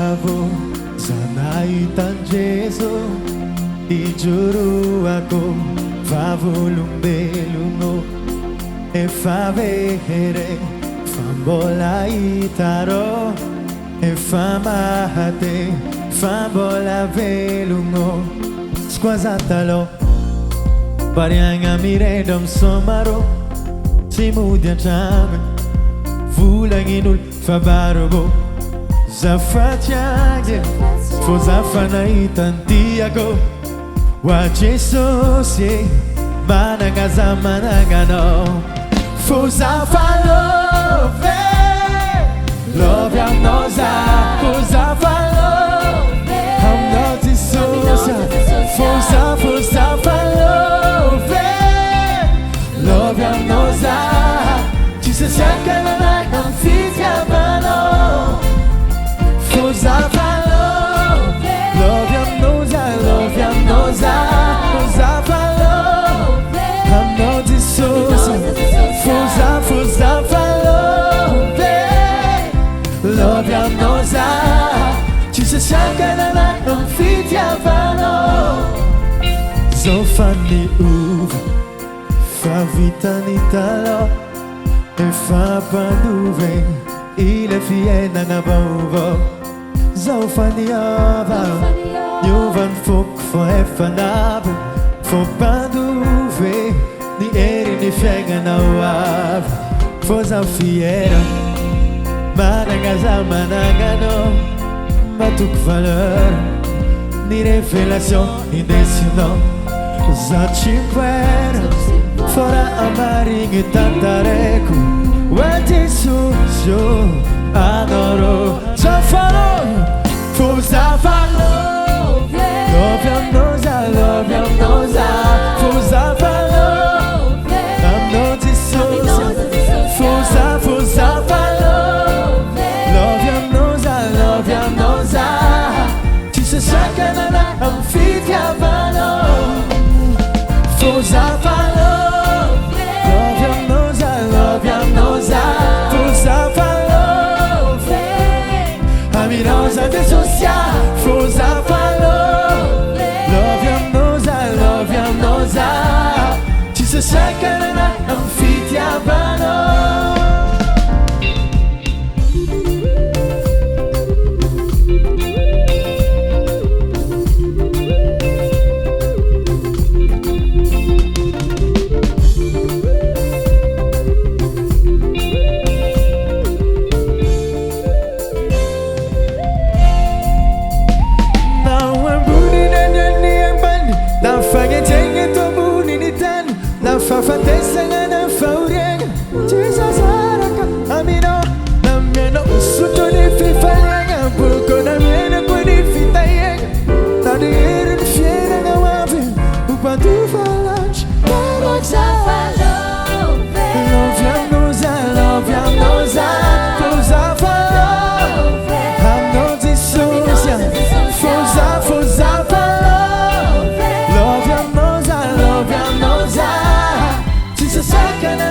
Mahabo Zanaitan Jesu Ijuru ako Favulumbelungo Efavehere Fambola itaro Efamahate Fambola velungo Squazatalo Parianga miredom somaro Simudia chame Vulanginul fabarogo Zafatiage Fozafanaitan tiago Wa Jesus ye Managaza managano Fozafalove Love ya noza Fozafalove I'm not dissocial Fozafalove Love ya noza Jesus yakalana I'm fit ya bano Fozafalove Love ya noza Love ya noza Fozafalove I'm not dissocial Fozafalove Love ya noza Jesus yakalana I'm fit ya bano Zofani uva Favitani talo Fa panduve ile fiena na bovo Zofani ova Jovan fok for efanab For panduve Ni eri ni fiena na wav For zafiera Managaza managano Matuk valeur Ni révélation indécidant Zachikwera Fora amarinho tantareco Wati sujo Adoro Zafalo Fuzafalo Love ya noza Love ya noza Fuzafalo I'm not dissocial Fuzafalo Love ya noza Love ya noza Jesus yakanana I'm fit ya vano Fuzafalo Aminosa de social, Fozafalove Love ya noza Jesus yakalana I'm fit ya bano Fafatesanga na faurianga Jesus araka amino na meno usuto ni fifalianga buko na meno kuni fitayanga na diere ni fiera na wavi upatu falange Fozafalove Love ya noza Fozafalove I'm not dissocial Fozafalove Love ya noza Jesus, I can